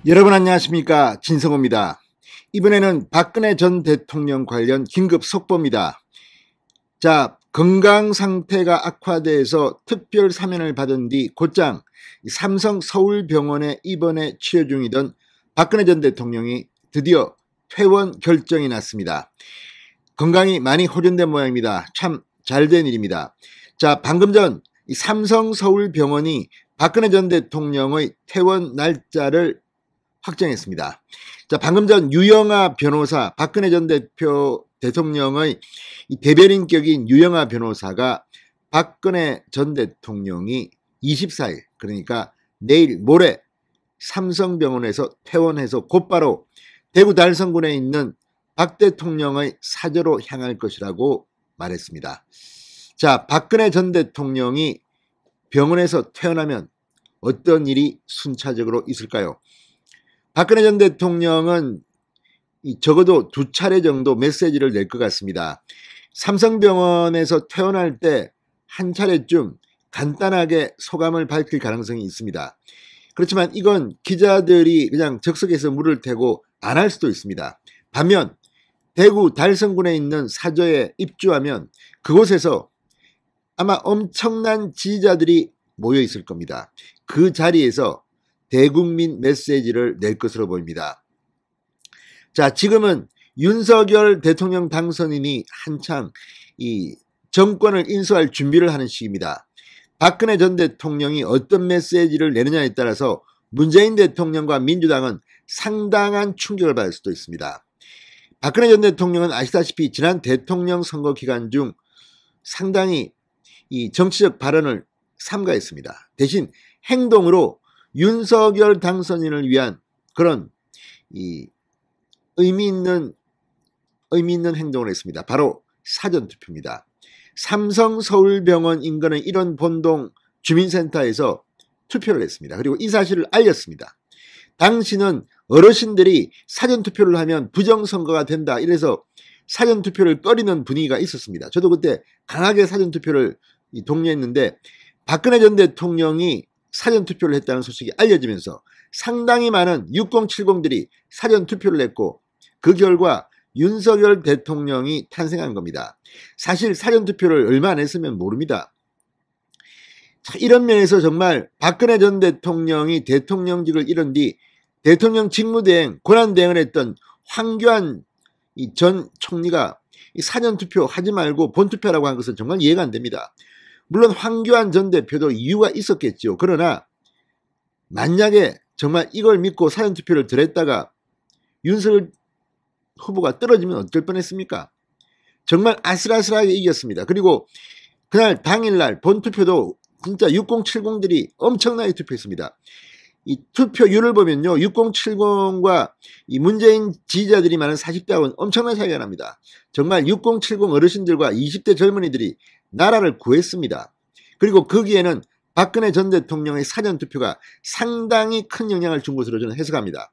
여러분 안녕하십니까, 진성호입니다. 이번에는 박근혜 전 대통령 관련 긴급 속보입니다. 자, 건강 상태가 악화돼서 특별 사면을 받은 뒤 곧장 삼성 서울병원에 입원해 치료 중이던 박근혜 전 대통령이 드디어 퇴원 결정이 났습니다. 건강이 많이 호전된 모양입니다. 참 잘된 일입니다. 자, 방금 전 삼성 서울병원이 박근혜 전 대통령의 퇴원 날짜를 확정했습니다. 자, 방금 전 유영아 변호사, 박근혜 전 대통령의 대변인격인 유영아 변호사가 박근혜 전 대통령이 24일, 그러니까 내일 모레 삼성병원에서 퇴원해서 곧바로 대구 달성군에 있는 박 대통령의 사저로 향할 것이라고 말했습니다. 자, 박근혜 전 대통령이 병원에서 퇴원하면 어떤 일이 순차적으로 있을까요? 박근혜 전 대통령은 적어도 2차례 정도 메시지를 낼 것 같습니다. 삼성병원에서 퇴원할 때 한 차례쯤 간단하게 소감을 밝힐 가능성이 있습니다. 그렇지만 이건 기자들이 그냥 적석에서 물을 태고 안 할 수도 있습니다. 반면 대구 달성군에 있는 사저에 입주하면 그곳에서 아마 엄청난 지지자들이 모여 있을 겁니다. 그 자리에서 대국민 메시지를 낼 것으로 보입니다. 자, 지금은 윤석열 대통령 당선인이 한창 이 정권을 인수할 준비를 하는 시기입니다. 박근혜 전 대통령이 어떤 메시지를 내느냐에 따라서 문재인 대통령과 민주당은 상당한 충격을 받을 수도 있습니다. 박근혜 전 대통령은 아시다시피 지난 대통령 선거 기간 중 상당히 이 정치적 발언을 삼가했습니다. 대신 행동으로 윤석열 당선인을 위한 그런 의미 있는 행동을 했습니다. 바로 사전투표입니다. 삼성 서울병원 인근의 일원 본동 주민센터에서 투표를 했습니다. 그리고 이 사실을 알렸습니다. 당시는 어르신들이 사전투표를 하면 부정선거가 된다, 이래서 사전투표를 꺼리는 분위기가 있었습니다. 저도 그때 강하게 사전투표를 독려했는데 박근혜 전 대통령이 사전투표를 했다는 소식이 알려지면서 상당히 많은 6070들이 사전투표를 했고 그 결과 윤석열 대통령이 탄생한 겁니다. 사실 사전투표를 얼마 안 했으면 모릅니다. 자, 이런 면에서 정말 박근혜 전 대통령이 대통령직을 잃은 뒤 대통령 직무대행, 권한대행을 했던 황교안 전 총리가 사전투표 하지 말고 본투표라고 한 것은 정말 이해가 안 됩니다. 물론 황교안 전 대표도 이유가 있었겠죠. 그러나 만약에 정말 이걸 믿고 사전투표를 들었다가 윤석열 후보가 떨어지면 어떨 뻔했습니까? 정말 아슬아슬하게 이겼습니다. 그리고 그날 당일날 본투표도 진짜 6070들이 엄청나게 투표했습니다. 이 투표율을 보면요, 6070과 이 문재인 지지자들이 많은 40대하고는 엄청난 차이가 납니다. 정말 6070 어르신들과 20대 젊은이들이 나라를 구했습니다. 그리고 거기에는 박근혜 전 대통령의 사전투표가 상당히 큰 영향을 준 것으로 저는 해석합니다.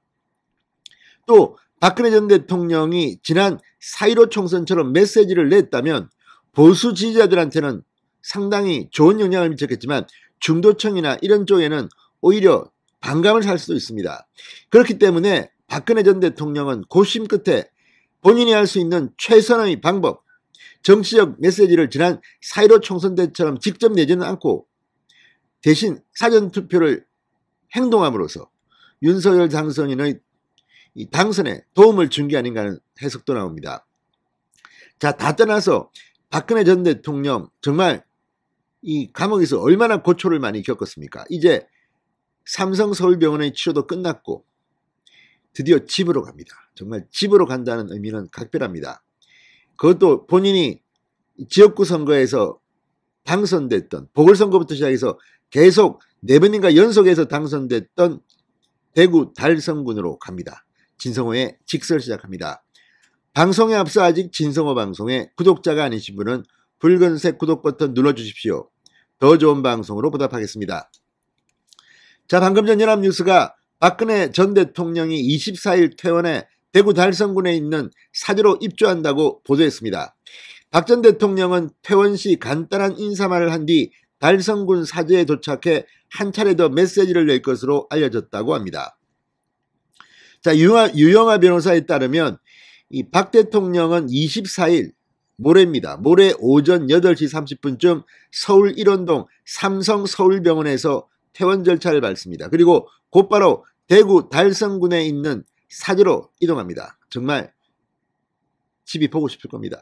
또 박근혜 전 대통령이 지난 4.15 총선처럼 메시지를 냈다면 보수 지지자들한테는 상당히 좋은 영향을 미쳤겠지만 중도층이나 이런 쪽에는 오히려 반감을 살 수도 있습니다. 그렇기 때문에 박근혜 전 대통령은 고심 끝에 본인이 할 수 있는 최선의 방법, 정치적 메시지를 지난 4.15 총선 때처럼 직접 내지는 않고 대신 사전투표를 행동함으로써 윤석열 당선인의 이 당선에 도움을 준 게 아닌가 하는 해석도 나옵니다. 자, 다 떠나서 박근혜 전 대통령 정말 이 감옥에서 얼마나 고초를 많이 겪었습니까? 이제 삼성 서울병원의 치료도 끝났고 드디어 집으로 갑니다. 정말 집으로 간다는 의미는 각별합니다. 그것도 본인이 지역구 선거에서 당선됐던, 보궐선거부터 시작해서 계속 4번인가 연속해서 당선됐던 대구 달성군으로 갑니다. 진성호의 직설 시작합니다. 방송에 앞서 아직 진성호 방송에 구독자가 아니신 분은 붉은색 구독 버튼 눌러주십시오. 더 좋은 방송으로 보답하겠습니다. 자, 방금 전 연합뉴스가 박근혜 전 대통령이 24일 퇴원해 대구 달성군에 있는 사저로 입주한다고 보도했습니다. 박 전 대통령은 퇴원 시 간단한 인사말을 한 뒤 달성군 사저에 도착해 한 차례 더 메시지를 낼 것으로 알려졌다고 합니다. 자, 유영아 변호사에 따르면 이 박 대통령은 24일 모레입니다. 모레 오전 8시 30분쯤 서울 일원동 삼성 서울병원에서 퇴원 절차를 밟습니다. 그리고 곧바로 대구 달성군에 있는 사저로 이동합니다. 정말 집이 보고 싶을 겁니다.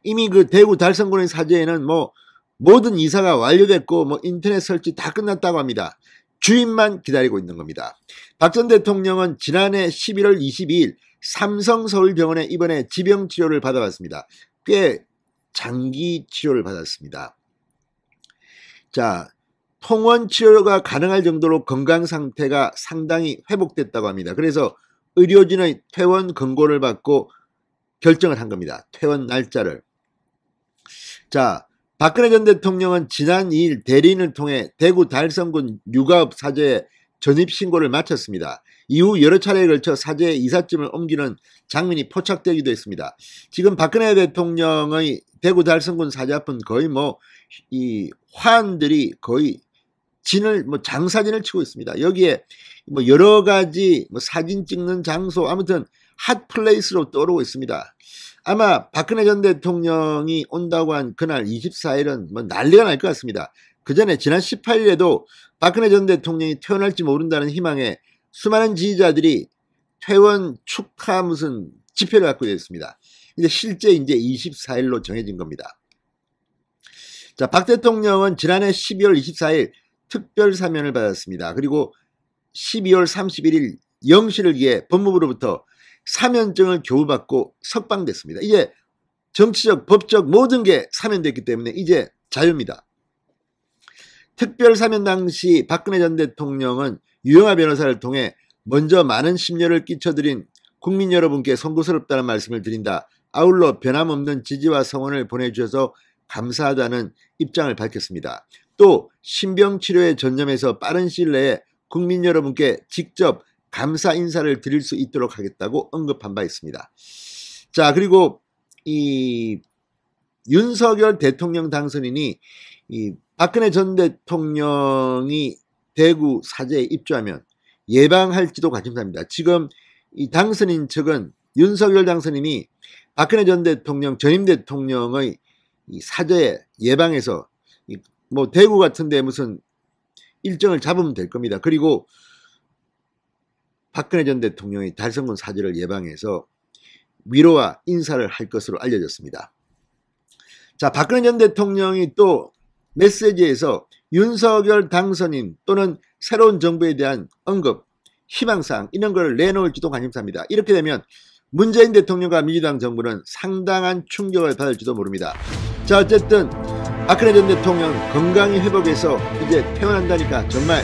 이미 그 대구 달성군의 사저에는 뭐 모든 이사가 완료됐고 뭐 인터넷 설치 다 끝났다고 합니다. 주인만 기다리고 있는 겁니다. 박 전 대통령은 지난해 11월 22일 삼성 서울병원에 입원해 지병 치료를 받아봤습니다. 꽤 장기 치료를 받았습니다. 자, 통원 치료가 가능할 정도로 건강 상태가 상당히 회복됐다고 합니다. 그래서 의료진의 퇴원 권고를 받고 결정을 한 겁니다. 퇴원 날짜를. 자, 박근혜 전 대통령은 지난 2일 대리인을 통해 대구 달성군 육아업 사저에 전입신고를 마쳤습니다. 이후 여러 차례에 걸쳐 사저의 이삿짐을 옮기는 장면이 포착되기도 했습니다. 지금 박근혜 대통령의 대구 달성군 사저 앞은 거의 뭐 이 화환들이 거의 장사진을 치고 있습니다. 여기에 뭐 여러 가지 뭐 사진 찍는 장소, 아무튼 핫플레이스로 떠오르고 있습니다. 아마 박근혜 전 대통령이 온다고 한 그날 24일은 뭐 난리가 날 것 같습니다. 그 전에 지난 18일에도 박근혜 전 대통령이 퇴원할지 모른다는 희망에 수많은 지지자들이 퇴원 축하 무슨 집회를 갖고 있습니다. 근데 실제 이제 24일로 정해진 겁니다. 자, 박 대통령은 지난해 12월 24일 특별 사면을 받았습니다. 그리고 12월 31일 0시를 기해 법무부로부터 사면증을 교부받고 석방됐습니다. 이제 정치적, 법적 모든 게 사면됐기 때문에 이제 자유입니다. 특별 사면 당시 박근혜 전 대통령은 유영아 변호사를 통해 먼저 많은 심려를 끼쳐드린 국민 여러분께 송구스럽다는 말씀을 드린다. 아울러 변함없는 지지와 성원을 보내주셔서 감사하다는 입장을 밝혔습니다. 또 신병치료에 전념해서 빠른 시일 내에 국민 여러분께 직접 감사 인사를 드릴 수 있도록 하겠다고 언급한 바 있습니다. 자, 그리고 이 윤석열 대통령 당선인이 이 박근혜 전 대통령이 대구 사저에 입주하면 예방할지도 관심사입니다. 지금 이 당선인 측은 윤석열 당선인이 박근혜 전 대통령, 전임 대통령의 이 사저에 예방해서 뭐 대구 같은데 무슨 일정을 잡으면 될 겁니다. 그리고 박근혜 전 대통령이 달성군 사저를 예방해서 위로와 인사를 할 것으로 알려졌습니다. 자, 박근혜 전 대통령이 또 메시지에서 윤석열 당선인 또는 새로운 정부에 대한 언급, 희망사항 이런 걸 내놓을지도 관심사입니다. 이렇게 되면 문재인 대통령과 민주당 정부는 상당한 충격을 받을지도 모릅니다. 자, 어쨌든 박근혜 전 대통령 건강이 회복해서 이제 퇴원한다니까 정말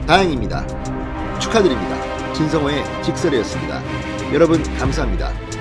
다행입니다. 축하드립니다. 진성호의 직설이었습니다. 여러분 감사합니다.